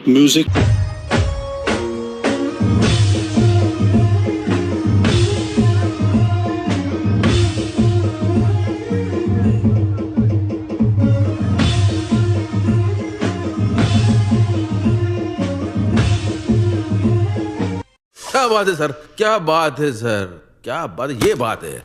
Music. क्या बात है सर, क्या बात है सर, क्या बात है, ये बात है।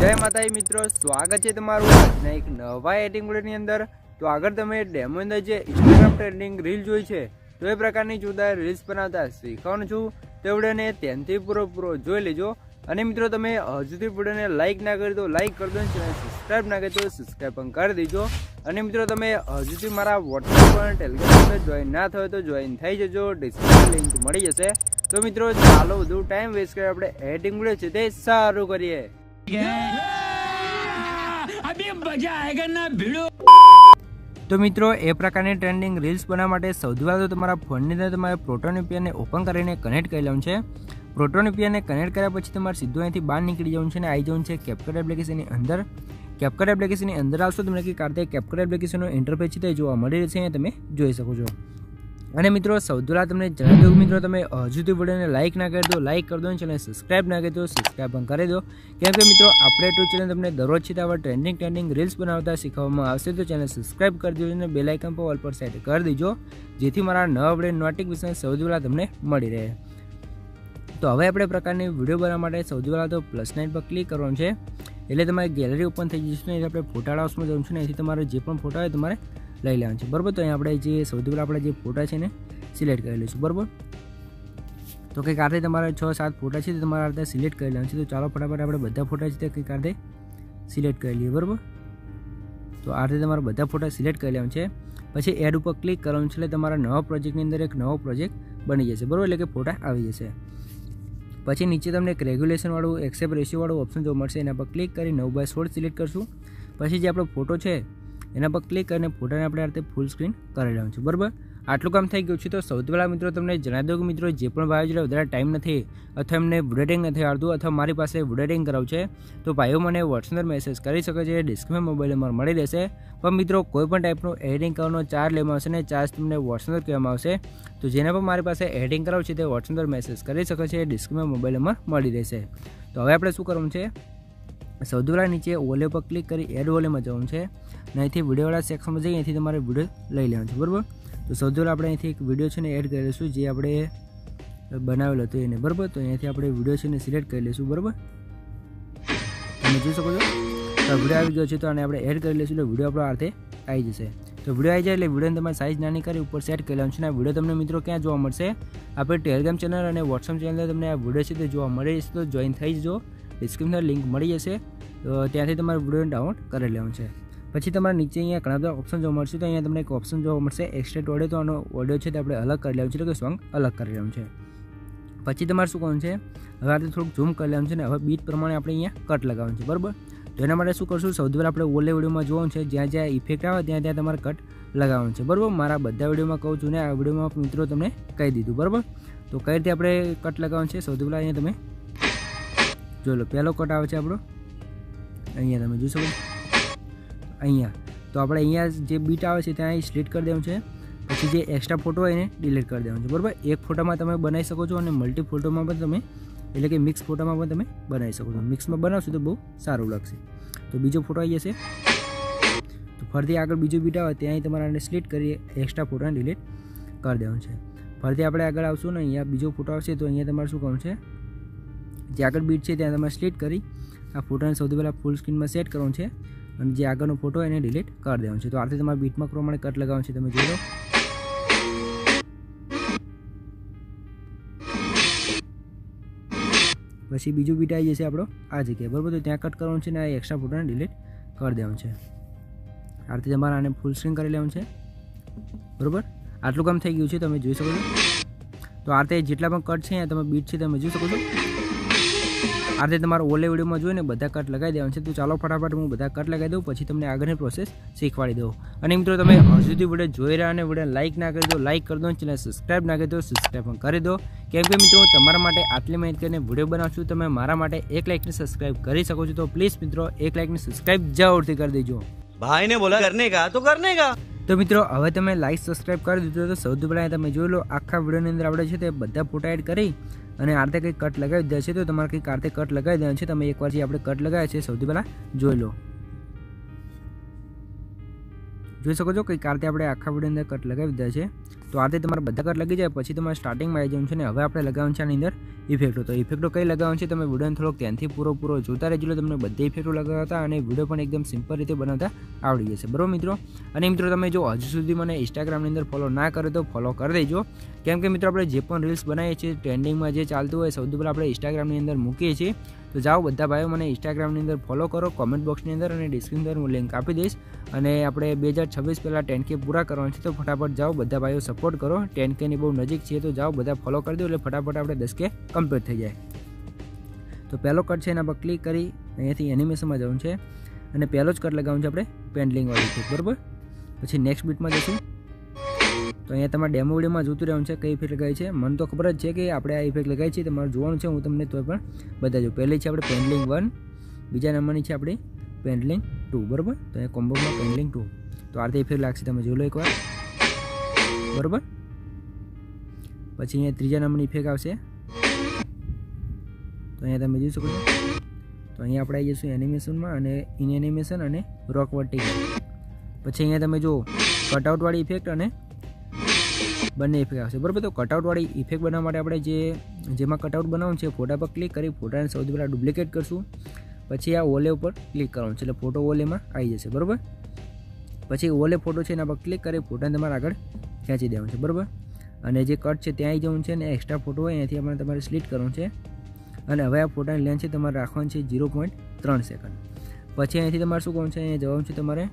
जय माता मित्रों, स्वागत है तमाરું આજના એક નવા એડિટિંગ વિડિયોની અંદર। તો આગળ તમે ડેમો અંદર જે ઇન્સ્ટાગ્રામ ટ્રેન્ડિંગ રીલ જોઈ છે, તો એ પ્રકારની જોરદાર રીલ્સ બનાવતા શીખવાનું છું। તો વિડિયોને ધ્યાનથી પૂરો જોઈ લેજો। અને મિત્રો તમે હજુથી વિડિયોને લાઈક ના કરી તો લાઈક કરી દો, ચેનલ સબસ્ક્રાઇબ ના કરી તો સબસ્ક્રાઇબ પણ કરી દેજો। અને મિત્રો તમે હજુથી મારા WhatsApp પર ટેલિગ્રામ પર જોઈન ના થયો તો જોઈન થઈ જજો, ડિસ્ક્રિપ્શન લિંક મળી જશે। તો મિત્રો ચાલો વધુ ટાઈમ વેસ્ટ કરે આપણે એડિટિંગ વિડિયો છે તે સારું કરીએ। अभी मजा आएगा ना भिड़ो। तो मित्रों ए प्रकार की ट्रेंडिंग रील्स बनावा माटे सौथी पहेला तो तमारा फोन ની અંદર તમારે પ્રોટોન VPN ને ઓપन કરીને કનેક્ટ કરી લેવાનું છે। પ્રોટોન VPN ને કનેક્ટ કર્યા પછી તમારે સીધું અહીંથી બહાર નીકળી જવાનું છે અને આવી જવાનું છે કેપકટ એપ્લિકેશન ની અંદર। કેપકટ એપ્લિકેશન ની અંદર આવશો તમને કે કાર્તે કેપકટ એપ્લિકેશન નો ઇન્ટરફેસ છે તે જોવા મળી રહેશે, તમે જોઈ શકો છો। અને મિત્રો સૌથી પહેલા તમને જણાવી દઉં મિત્રો તમે હજુથી વિડિયોને લાઈક ના કરી દો લાઈક કરી દો અને ચેનલ સબસ્ક્રાઇબ ના કરી દો સબસ્ક્રાઇબ પણ કરી દો, કેમ કે મિત્રો આપણે યુટ્યુબ ચેનલ તમને દરરોજ છે આવા ટ્રેન્ડિંગ રીલ્સ બનાવતા શીખવવામાં આવશે। તો ચેનલ સબસ્ક્રાઇબ કરી દેજો અને બેલ આઇકન પર ઓલ પર સેટ કરી દેજો, જેથી મારા નવા વિડિયો નોટિફિકેશન સૌથી પહેલા તમને મળી રહે। તો હવે આપણે પ્રકારની વિડિયો બનાવવા માટે સૌથી પહેલા તો +9 પર ક્લિક કરવાનું છે, એટલે તમારી ગેલેરી ઓપન થઈ જશે ને આપણે ફોટા હાઉસમાં જવાનું છે ને અહીંથી તમારે જે પણ ફોટા હોય તમારે લઈ લેવાનું છે, બરાબર। તો અહીં આપણે જે સૌથી પહેલાં આપણે જે ફોટા છે ને સિલેક્ટ કરી લઈશું, બરાબર। તો કંઈક આતે તમારે 6-7 ફોટા છે તે તમારે આતે સિલેક્ટ કરી લેવાનું છે। તો ચાલો ફટાફટ આપણે બધા ફોટા છે તે કંઈક આતે સિલેક્ટ કરી લઈએ, બરાબર। તો આ રીતે તમારે બધા ફોટા સિલેક્ટ કરી લેવાનું છે, પછી એડ ઉપર ક્લિક કરવાનું છે એટલે તમારા નવા પ્રોજેક્ટની અંદર એક નવો પ્રોજેક્ટ બની જશે, બરાબર, એટલે કે ફોટા આવી જશે। પછી નીચે તમને એક રેગ્યુલેશનવાળું એક્સેપ્ટ રેશિયોવાળું ઓપ્શન જોવા મળશે, એના પર ક્લિક કરી 9:16 સિલેક્ટ કરશું। પછી જે આપણો ફોટો છે એના પર ક્લિક કરીને ફોટાને આપણે આ રીતે ફૂલ સ્ક્રીન કરી લેવાનું છે, બરાબર। આટલું કામ થઈ ગયું છે। તો સૌથી પહેલાં મિત્રો તમને જણાવી દઉં કે મિત્રો જે પણ ભાઈઓ જોડે વધારે ટાઈમ નથી અથવા એમને વિડિયો એડિટિંગ નથી આવડતું અથવા મારી પાસે વિડિયો એડિટિંગ કરાવવું છે, તો ભાઈઓ મને WhatsApp પર મેસેજ કરી શકે છે, ડિસ્ક્રિપ્શન મોબાઈલ નંબર મળી રહેશે। પણ મિત્રો કોઈ પણ ટાઈપનું એડિટિંગ કરવાનો ચાર્જ લેવામાં આવશે ને ચાર્જ તમને WhatsApp પર કહેવામાં આવશે। તો જેને પણ મારી પાસે એડિટિંગ કરાવવું છે તે WhatsApp પર મેસેજ કરી શકે છે, ડિસ્ક્રિપ્શન મોબાઈલ નંબર મળી રહેશે। તો હવે આપણે શું કરવાનું છે, સૌથી પહેલાં નીચે ઓલે પર ક્લિક કરી એડ ઓલેમાં જવાનું છે અને અહીંથી વિડીયોવાળા સેક્શનમાં જઈ અહીંથી તમારે વિડીયો લઈ લેવાનું છે, બરાબર। તો સૌથી પહેલાં આપણે અહીંથી એક વિડીયો છે ને એડ કરી લઈશું જે આપણે બનાવેલો હતો એને, બરાબર। તો અહીંયાથી આપણે વિડીયો છે ને સિલેક્ટ કરી લઈશું, બરાબર, તમે જોઈ શકો છો। તો વિડીયો આવી ગયો છે તો આને આપણે એડ કરી લઈશું એટલે વિડીયો આપણો આર્થે આવી જશે। તો વિડીયો આવી જાય એટલે વિડીયોને તમારે સાઇઝ નાની કરી ઉપર સેટ કરી લેવાનું છે અને આ વિડીયો તમને મિત્રો ક્યાં જોવા મળશે, આપણે ટેલિગ્રામ ચેનલ અને WhatsApp ચેનલ તમને આ વિડીયો છે તે જોવા મળી જશે। તો જોઈન થઈ જજો, ડિસ્ક્રિપ્શન લિંક મળી જશે, તો ત્યાંથી તમારે વિડીયોને ડાઉનલોડ કરી લેવાનું છે। પછી તમારે નીચે અહીંયા ઘણા બધા ઓપ્શન જોવા મળશે, તો અહીંયા તમને એક ઓપ્શન જોવા મળશે એક્સટ્રેક્ટ ઓડિયો, તો આનો ઓડિયો છે તે આપણે અલગ કરી લેવાનું છે, એટલે કે સોંગ અલગ કરી લેવાનું છે। પછી તમારે શું કરવાનું છે, હવે આપણે થોડુંક ઝૂમ કરી લેવાનું છે ને હવે બીટ પ્રમાણે આપણે અહીંયા કટ લગાવવાનું છે, બરાબર। તો એના માટે શું કરશું, સૌથી પહેલાં આપણે ઓલે વિડીયોમાં જોવાનું છે જ્યાં જ્યાં ઇફેક્ટ આવે ત્યાં ત્યાં તમારે કટ લગાવવાનું છે, બરાબર। મારા બધા વિડીયોમાં કહું છું ને આ વિડીયોમાં મિત્રો તમને કહી દીધું, બરાબર। તો કઈ રીતે આપણે કટ લગાવવાનું છે, સૌથી પહેલાં અહીંયા તમે જોઈ લો, પહેલો કટ આવે છે આપણો અહીંયા, તમે જોઈ શકો અહીંયા। તો આપણે અહીંયા જે બીટ આવે છે ત્યાં સ્પ્લિટ કરી દેવાનું છે, પછી જે એક્સ્ટ્રા ફોટો હોય એને ડિલીટ કરી દેવાનું છે, બરાબર। એક ફોટામાં તમે બનાવી શકો છો અને મલ્ટી ફોટોમાં પણ તમે એટલે કે મિક્સ ફોટામાં પણ તમે બનાવી શકો છો, મિક્સમાં બનાવશો તો બહુ સારું લાગશે। તો બીજો ફોટો આવી જશે, તો ફરીથી આગળ બીજો બીટ આવે ત્યાં તમારે આને સ્પ્લિટ કરી એક્સ્ટ્રા ફોટોને ડિલીટ કરી દેવાનું છે। ફરીથી આપણે આગળ આવશું ને અહીંયા બીજો ફોટો આવશે, તો અહીંયા તમારે શું કરવાનું છે, જે આગળ બીટ છે ત્યાં તમારે સ્પ્લિટ કરી આ ફોટોને સૌથી પહેલાં ફૂલ સ્ક્રીનમાં સેટ કરવાનું છે અને જે આગળનો ફોટો એને ડિલીટ કરી દેવાનો છે। તો આથી તમારે બીટમાં પ્રમાણે કટ લગાવવાનું છે, તમે જોઈ લો। પછી બીજું બીટ આવી જશે આપણો આ જગ્યાએ, બરાબર। તો ત્યાં કટ કરવાનું છે ને આ એક્સ્ટ્રા ફોટોને ડિલીટ કરી દેવાનું છે। આથી તમારે આને ફૂલ સ્ક્રીન કરી લેવાનું છે, બરાબર। આટલું કામ થઈ ગયું છે, તમે જોઈ શકો છો। તો આ રીતે જેટલા પણ કટ છે તમે બીટ છે તમે જોઈ શકો છો। આ રીતે તમારે ઓલે વિડીયોમાં જોઈને બધા કટ લગાવી દેવાનું છે। તો ચાલો ફટાફટ હું બધા કટ લગાવી દઉં, પછી તમને આગળની પ્રોસેસ શીખવાડી દઉં। અને મિત્રો તમે હજુથી વિડીયો જોઈ રહ્યા અને વિડીયો લાઇક ના કરી દો લાઇક કરી દો, ચેનલ સબસ્ક્રાઇબ ના કરી દો સબસ્ક્રાઇબ પણ કરી દો, કેમ કે મિત્રો હું તમારા માટે આટલી મહેનત કરીને વિડીયો બનાવું છું, તમે મારા માટે 1 લાઇકને સબસ્ક્રાઇબ કરી શકો છો। તો પ્લીઝ મિત્રો 1 લાઇકને સબસ્ક્રાઇબ જરૂરથી કરી દેજો। भाई ने बोला करने का तो करने का। તો મિત્રો હવે તમે લાઈક સબસ્ક્રાઇબ કરી દીધું તો સૌથી પહેલાં તમે જોઈ લો આખા વિડીયોની અંદર આપણે છે તે બધા ફોટા એડ કરી અને આરતે કંઈક કટ લગાવી દે છે તો તમારે કંઈક આરતે કટ લગાવી દેવાનું છે. તમે એકવાર જે આપણે કટ લગાવ્યા છે સૌથી પહેલાં જોઈ લો. જોઈ શકો છો કંઈક આરતે આપણે આખા વિડીયોની અંદર કટ લગાવી દીધા છે. તો આરતે તમારે બધા કટ લગી જાય પછી તમારે સ્ટાર્ટિંગમાં આવી જવાનું છે ને હવે આપણે લગાવવાનું છે આની અંદર ઇફેક્ટો. તો ઇફેક્ટો કઈ લગાવવાનું છે તમે વિડીયોને થોડોક ધ્યાનથી પૂરો જોતા રહેજો. તમને બધી ઇફેક્ટો લગાવતા અને વિડીયો પણ એકદમ સિમ્પલ રીતે બનાવતા આવડી જશે. બરાબર મિત્રો. અને મિત્રો તમે જો હજુ સુધી મને ઇન્સ્ટાગ્રામની અંદર ફોલો ના કરે તો ફોલો કરી દેજો. કેમ કે મિત્રો આપણે જે પણ રીલ્સ બનાવીએ છીએ ટ્રેન્ડિંગમાં જે ચાલતું હોય સૌથી પહેલાં આપણે ઇન્સ્ટાગ્રામની અંદર મૂકીએ છીએ. તો જાઓ બધા ભાઈઓ મને ઇન્સ્ટાગ્રામની અંદર ફોલો કરો. કોમેન્ટ બોક્સની અંદર અને ડિસ્ક્રિપ્શનની અંદર હું લિંક આપી દઈશ. અને આપણે 2026 પહેલાં 10K પૂરા કરવાના છે તો ફટાફટ જાઓ બધા ભાઈઓ સપોર્ટ કરો. 10Kની બહુ નજીક છે તો જાઓ બધા ફોલો કરી દો એટલે ફટાફટ આપણે 10K કમ્પ્લીટ થઈ જાય. તો પહેલો કટ છે એના પર ક્લિક કરી અહીંયાથી એનિમેશનમાં જવાનું છે અને પહેલો જ કટ લગાવવાનું છે આપણે પેન્ડલિંગવાળી છે. બરાબર. પછી નેક્સ્ટ બીટમાં જઈશું તો અહીંયા તમારે ડેમો વિડીયોમાં જોતું રહેવાનું છે કઈ ઇફેક્ટ લગાવી છે. મને તો ખબર જ છે કે આપણે આ ઇફેક્ટ લગાવી છે તમારે જોવાનું છે. હું તમને તો પણ બતાવજો. પહેલી છે આપણે પેન્ડલિંગ 1, બીજા નંબરની છે આપણી પેન્ડલિંગ 2. બરાબર. તો અહીંયા કોમ્બોમાં પેન્ડલિંગ 2 તો આ રીતે ઇફેક્ટ લાગશે તમે જોઈ લો એકવાર. બરાબર. પછી અહીંયા ત્રીજા નંબરની ઇફેક્ટ આવશે તો અહીંયા તમે જોઈ શકો છો. તો અહીંયા આપણે આવી જઈશું એનિમેશનમાં અને ઇન એનિમેશન અને રોક વર્ટિકલ. પછી અહીંયા તમે જો કટઆઉટવાળી ઇફેક્ટ અને બંને ઇફેક્ટ આવશે. બરાબર. તો કટઆઉટવાળી ઇફેક્ટ બનાવવા માટે આપણે જેમાં કટઆઉટ બનાવવાનું છે ફોટા પર ક્લિક કરી ફોટાને સૌથી પહેલાં ડુપ્લિકેટ કરશું. પછી આ ઓલે ઉપર ક્લિક કરવાનું છે એટલે ફોટો ઓલેમાં આવી જશે. બરાબર. પછી ઓલે ફોટો છે એના પર ક્લિક કરી ફોટાને તમારે આગળ ખેંચી દેવાનું છે. બરાબર. અને જે કટ છે ત્યાં આવી જવાનું છે અને એક્સ્ટ્રા ફોટો હોય અહીંયાથી આપણે તમારે સ્લીટ કરવાનું છે. અને હવે આ ફોટાની લેન્થ છે તમારે રાખવાની છે 0.3 સેકન્ડ. પછી અહીંયાથી તમારે શું કરવાનું છે અહીંયા જવાનું છે તમારે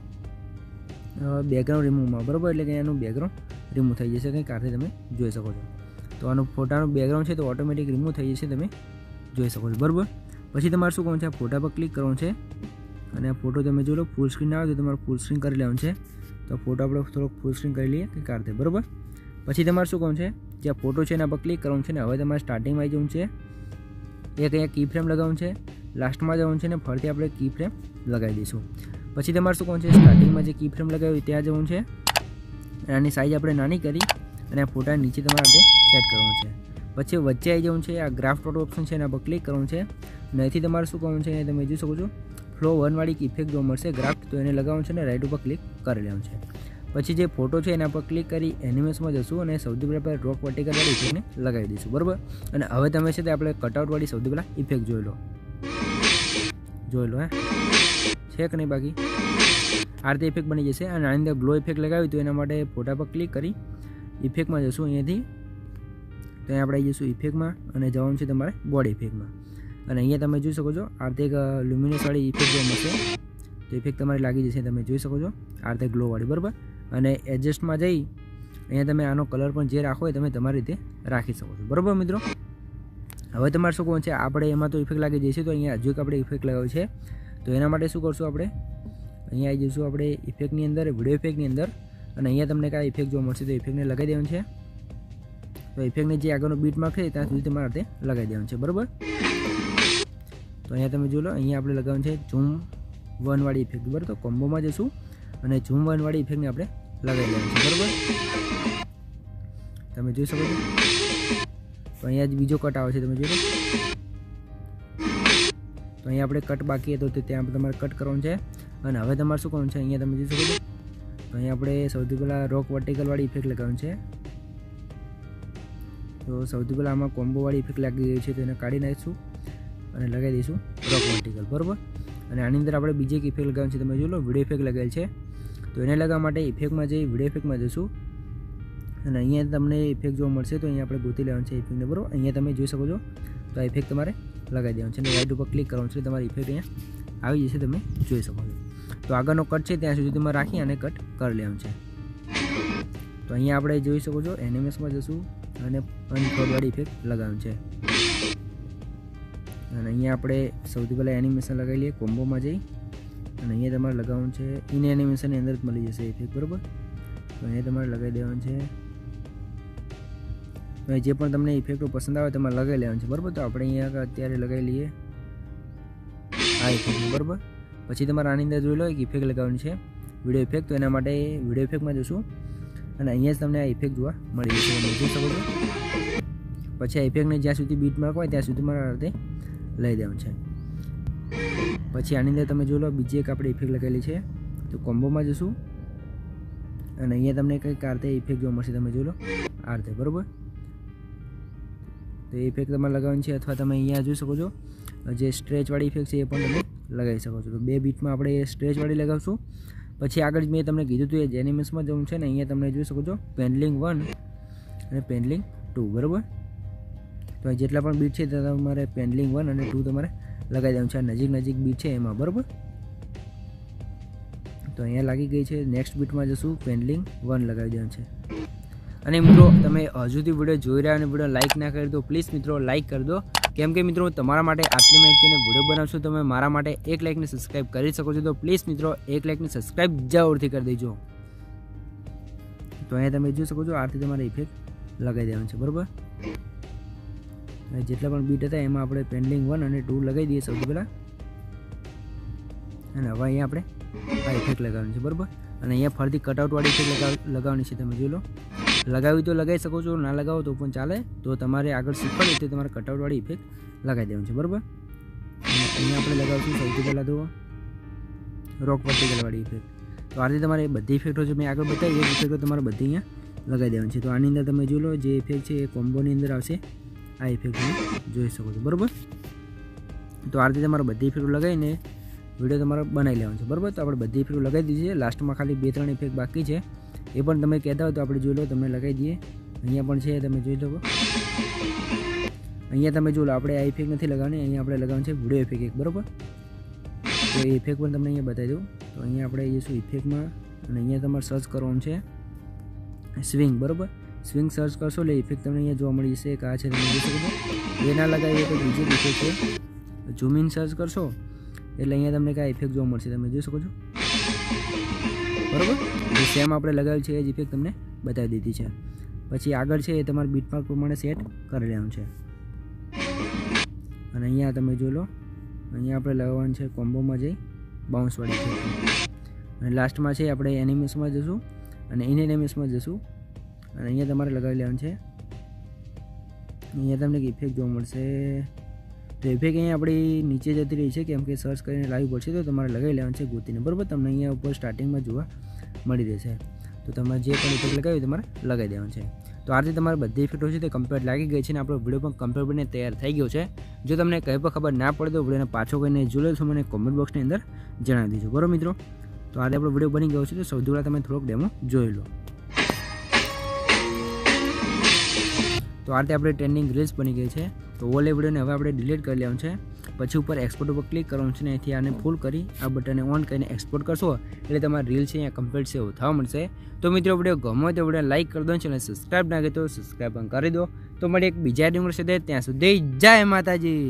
બેકગ્રાઉન્ડ રિમૂવમાં. બરાબર. એટલે કે એનું બેકગ્રાઉન્ડ રિમૂવ થઈ જશે કંઈક આરથી તમે જોઈ શકો છો. તો આનું ફોટાનું બેકગ્રાઉન્ડ છે તો ઓટોમેટિક રિમૂવ થઈ જશે તમે જોઈ શકો છો. બરાબર. પછી તમારે શું કરવાનું છે આ ફોટા પર ક્લિક કરવાનું છે અને આ ફોટો તમે જોઈ લો ફૂલ સ્ક્રીન આવે તો તમારે ફૂલ સ્ક્રીન કરી લેવાનું છે. તો ફોટો આપણે થોડોક ફૂલ સ્ક્રીન કરી લઈએ કંઈક આરથી. બરાબર. પછી તમારે શું કરવાનું છે જે આ ફોટો છે એના પર ક્લિક કરવાનું છે ને હવે તમારે સ્ટાર્ટિંગમાં આવી જવું છે. એક અહીંયા કી ફ્રેમ લગાવવાનું છે. લાસ્ટમાં જવાનું છે ને ફરીથી આપણે કી ફ્રેમ લગાવી દઈશું. પછી તમારે શું કરવાનું છે સ્ટાર્ટિંગમાં જે કી ફ્રેમ લગાવી ત્યાં જવું છે. આની સાઇઝ આપણે નાની કરી અને આ ફોટા નીચે તમારે આપણે સેટ કરવાનું છે. પછી વચ્ચે આવી જવું છે આ ગ્રાફ ડોટ ઓપ્શન છે એના પર ક્લિક કરવાનું છે. અને અહીંથી તમારે શું કરવાનું છે તમે જોઈ શકો છો ફ્લો 1 વાળી ઇફેક્ટ જોવા મળશે ગ્રાફ તો એને લગાવવાનું છે ને રાઇટ ઉપર ક્લિક કરી લેવાનું છે. પછી જે ફોટો છે એના પર ક્લિક કરી એનિમેશનમાં જશું અને સૌથી પહેલાં આપણે રોક વર્ટિકલવાળી ઇફેક્ટને લગાવી દઈશું. બરાબર. અને હવે તમે છે તે આપણે કટઆઉટવાળી સૌથી પહેલાં ઇફેક્ટ જોઈ લો છે કે નહીં બાકી આ રીતે ઇફેક્ટ બની જશે. અને આની અંદર ગ્લો ઇફેક્ટ લગાવી તો એના માટે ફોટા પર ક્લિક કરી ઇફેક્ટમાં જશું અહીંયાથી તો અહીંયા આપણે આવી જઈશું ઇફેક્ટમાં અને જવાનું છે તમારે બોડી ઇફેક્ટમાં. અને અહીંયા તમે જોઈ શકો છો આ રીતે એક લ્યુમિનસવાળી ઇફેક્ટ જોવા મળશે તો ઇફેક્ટ તમારી લાગી જશે તમે જોઈ શકો છો આ રીતે ગ્લોવાળી. બરાબર. અને એડજસ્ટમાં જઈ અહીંયા તમે આનો કલર પણ જે રાખો હોય તમે તમારી રીતે રાખી શકો છો. બરાબર મિત્રો. હવે તમારે શું કહું છે આપણે એમાં તો ઇફેક્ટ લાગી જશે તો અહીંયા હજુ એક આપણે ઇફેક્ટ લગાવી છે તો એના માટે શું કરશું આપણે અહીંયા આવી જઈશું આપણે ઇફેક્ટની અંદર વિડીયો ઇફેક્ટની અંદર અને અહીંયા તમને કાંઈ ઇફેક્ટ જોવા મળશે તો ઇફેક્ટને લગાવી દેવાનું છે. તો ઇફેક્ટને જે આગળનો બીટ માર્ક છે ત્યાં સુધી તમારે તે લગાવી દેવાનું છે. બરાબર. તો અહીંયા તમે જોઈ લો અહીંયા આપણે લગાવવાનું છે ઝૂમ 1 વાળી ઇફેક્ટ. બરાબર. તો કોમ્બોમાં જઈશું અને ઝૂમ 1 વાળી ઇફેક્ટને આપણે લગાવી દેવાનું છે. બરાબર. તમે જોઈ શકો છો. તો અહીંયા જ બીજો કટ આવે છે તમે જોઈ લો. તો અહીંયા આપણે કટ બાકી હતો તો ત્યાં તમારે કટ કરવાનું છે. અને હવે તમારે શું કરવાનું છે અહીંયા તમે જોઈ શકો છો તો અહીંયા આપણે સૌથી પહેલાં રોક વર્ટિકલવાળી ઇફેક્ટ લગાવવાનું છે. તો સૌથી પહેલાં આમાં કોમ્બોવાળી ઇફેક્ટ લાગી ગઈ છે તો એને કાઢી નાખીશું અને લગાવી દઈશું રોક વર્ટિકલ. બરાબર. અને આની અંદર આપણે બીજી એક ઇફેક્ટ લગાવવાની છે તમે જોઈ લો વિડીયો ઇફેક્ટ લગાવેલ છે તો એને લગાવવા માટે ઇફેક્ટમાં જઈ વિડીયો ઇફેક્ટમાં જઈશું અને અહીંયા તમને ઇફેક્ટ જોવા મળશે તો અહીંયા આપણે ગોતી લેવાનું છે ઇફેક્ટને. બરાબર. અહીંયા તમે જોઈ શકો છો તો આ ઇફેક્ટ તમારે લગાવી દેવાનું છે અને રાઇટ ઉપર ક્લિક કરવાનું છે તમારી ઇફેક્ટ અહીંયા આવી જશે તમે જોઈ શકો છો. તો આગળનો કટ છે ત્યાં સુધી તમારે રાખી અને કટ કરી લેવાનું છે. તો અહીંયા આપણે જોઈ શકો છો એનિમેશનમાં જશું અને અનફોર્ડવાળી ઇફેક્ટ લગાવવાનું છે. અને અહીંયા આપણે સૌથી પહેલાં એનિમેશન લગાવી લઈએ કોમ્બોમાં જઈ અને અહીંયા તમારે લગાવવાનું છે ઇન એનિમેશનની અંદર જ મળી જશે ઇફેક્ટ. બરાબર. તો અહીંયા તમારે લગાવી દેવાનું છે. જે પણ તમને ઇફેક્ટો પસંદ આવે તમારે લગાવી લેવાનું છે. બરાબર. તો આપણે અહીંયા અત્યારે લગાવી લઈએ આ ઇફેક્ટ. બરાબર. પછી તમારે આની અંદર જોઈ લો એક ઇફેક્ટ લગાવવાની છે વિડીયો ઇફેક્ટ. તો એના માટે વિડીયો ઇફેક્ટમાં જશું અને અહીંયા જ તમને આ ઇફેક્ટ જોવા મળી જશે, તમે જોઈ શકો છો. પછી આ ઇફેક્ટને જ્યાં સુધી બીટ માર્ક હોય ત્યાં સુધી મારા અર્થે લઈ દેવાનું છે. પછી આની અંદર તમે જોઈ લો બીજી એક આપણે ઇફેક્ટ લગાવેલી છે. તો કોમ્બોમાં જશું અને અહીંયા તમને કંઈક આ રીતે ઇફેક્ટ જોવા મળશે, તમે જોઈ લો આ રીતે, બરાબર. તો એ ઇફેક્ટ તમારે લગાવવાની છે. અથવા તમે અહીંયા જોઈ શકો છો જે સ્ટ્રેચવાળી ઇફેક્ટ છે એ પણ તમે લગાવી શકો છો. તો 2 બીટમાં આપણે સ્ટ્રેચવાળી લગાવશું. પછી આગળ મેં તમને કીધું હતું એ એનિમેશનમાં જવું છે ને, અહીંયા તમે જોઈ શકો છો પેન્ડલિંગ 1 અને પેન્ડલિંગ 2, બરાબર. તો જેટલા પણ બીટ છે તે તમારે પેન્ડલિંગ 1 અને 2 તમારે લગાવી દેવાનું છે. આ નજીક બીટ છે એમાં, બરાબર. તો અહીંયા લાગી ગઈ છે. નેક્સ્ટ બીટમાં જશું, પેન્ડલિંગ 1 લગાવી દેવાનું છે. અને મિત્રો તમે હજુથી વિડીયો જોઈ રહ્યા અને વિડીયો લાઇક ના કરી દો પ્લીઝ મિત્રો લાઇક કરી દો, કેમ કે મિત્રો તમારા માટે આટલી મહેનતને વિડીયો બનાવશો તમે મારા માટે 1 લાઇકને સબસ્ક્રાઈબ કરી શકો છો. તો પ્લીઝ મિત્રો 1 લાઇકને સબસ્ક્રાઈબ જરૂરથી કરી દેજો. તો અહીંયા તમે જોઈ શકો છો આથી તમારે ઇફેક્ટ લગાવી દેવાનું છે, બરાબર. જેટલા પણ બીટ હતા એમાં આપણે પેન્ડલિંગ 1 અને 2 લગાવી દઈએ સૌથી પહેલાં. અને હવે અહીંયા આપણે આ ઇફેક્ટ લગાવવાની છે, બરાબર. અને અહીંયા ફરીથી કટઆઉટવાળી ઇફેક્ટ લગાવવાની છે, તમે જોઈ લો. લગાવી તો લગાવી શકો છો, ના લગાવો તો પણ ચાલે. તો તમારે આગળ શીખવાનું છે તમારે કટઆઉટવાળી ઇફેક્ટ લગાવી દેવાનું છે, બરાબર. અને અહીંયા આપણે લગાવશું સૌથી પહેલાં તો રોક વર્ટિકલવાળી ઇફેક્ટ. તો આથી તમારે બધી ઇફેક્ટો જે મેં આગળ બતાવી એ ઇફેક્ટો તમારે બધી અહીંયા લગાવી દેવાની છે. તો આની અંદર તમે જોઈ લો જે ઇફેક્ટ છે એ કોમ્બોની અંદર આવશે. આ ઇફેક્ટ તમે જોઈ શકો છો, બરાબર. તો આ રીતે તમારે બધી ઇફેક્ટો લગાવીને વિડીયો તમારે બનાવી લેવાનો છે, બરાબર. તો આપણે બધી ઇફેક્ટો લગાવી દીધી છે. લાસ્ટમાં ખાલી 2-3 ઇફેક્ટ બાકી છે, એ પણ તમે કહેતા હોય તો આપણે જોઈ લો, તમને લગાવી દઈએ. અહીંયા પણ છે, તમે જોઈ લો. અહીંયા તમે જોઈ લો આપણે આ ઇફેક્ટ નથી લગાવવાની, અહીંયા આપણે લગાવવાનું છે વિડીયો ઇફેક્ટ એક, બરાબર. તો એ ઇફેક્ટ પણ તમને અહીંયા બતાવી દઉં. તો અહીંયા આપણે જઈશું ઇફેક્ટમાં અને અહીંયા તમારે સર્ચ કરવાનું છે સ્વિંગ, બરાબર. સ્વિંગ સર્ચ કરશો એટલે ઇફેક્ટ તમને અહીંયા જોવા મળી જશે. એક આ છે, તમે જોઈ શકો છો. એ ના લગાવીએ તો બીજી ઇફેક્ટ છે. ઝૂમ ઇન સર્ચ કરશો એટલે અહીંયા તમને કયા ઇફેક્ટ જોવા મળશે, તમે જોઈ શકો છો, બરાબર. જે સેમ આપણે લગાવેલ છે એ જ ઇફેક્ટ તમને બતાવી દીધી છે. પછી આગળ છે એ તમારે બીટમાર્ક પ્રમાણે સેટ કરી લેવાનું છે. અને અહીંયા તમે જોઈ લો, અહીંયા આપણે લગાવવાનું છે કોમ્બોમાં જઈ બાઉન્સવાળી છે. અને લાસ્ટમાં છે આપણે એનિમેશનમાં જશું અને ઇન એનિમેશનમાં જશું અને અહીંયા તમારે લગાવી લેવાનું છે. અહીંયા તમને એક ઇફેક્ટ જોવા મળશે. તો ઇફેક્ટ અહીંયા આપણી નીચે જતી રહી છે, કેમ કે સર્ચ કરીને લાવવી પડશે. તો તમારે લગાવી લેવાનું છે ગોતીને, બરાબર. તમને અહીંયા ઉપર સ્ટાર્ટિંગમાં જોવા મળી રહેશે. તો તમારે જે પણ ઇફેક્ટ લગાવી તમારે લગાવી દેવાનું છે. તો આ રીતે તમારે બધી ઇફેક્ટો છે તે કમ્પ્લીટ લાગી ગઈ છે અને આપણો વિડીયો પણ કમ્પ્લીટ બનીને તૈયાર થઈ ગયો છે. જો તમને કંઈ પણ ખબર ના પડે તો વિડીયોને પાછો કહીને જોઈ લો છો, મને કોમેન્ટ બોક્સની અંદર જણાવી દેજો, બરાબર મિત્રો. તો આજે આપણો વિડીયો બની ગયો છે. તો સૌથી પહેલાં તમે થોડોક ડેમો જોઈ લો. તો આ રીતે આપણે ટ્રેન્ડિંગ રીલ્સ બની ગઈ છે. તો ઓલ એ વિડીયોને હવે આપણે ડિલીટ કરી લેવાનું છે. પછી ઉપર એક્સપોર્ટ ઉપર ક્લિક કરવાનું છે ને અહીંથી આને ફૂલ કરી આ બટનને ઓન કરીને એક્સપોર્ટ કરશો એટલે તમારી રીલ છે અહીંયા કમ્પ્લીટ સેવ થવા મળશે. તો મિત્રો વિડીયો ગમે તો વિડીયો લાઇક કરી દો, ચેનલ સબસ્ક્રાઈબ ના કરી તો સબસ્ક્રાઈબ પણ કરી દો. તો મળીએ એક બીજા ડિંગર સાથે, ત્યાં સુધી જય માતાજી.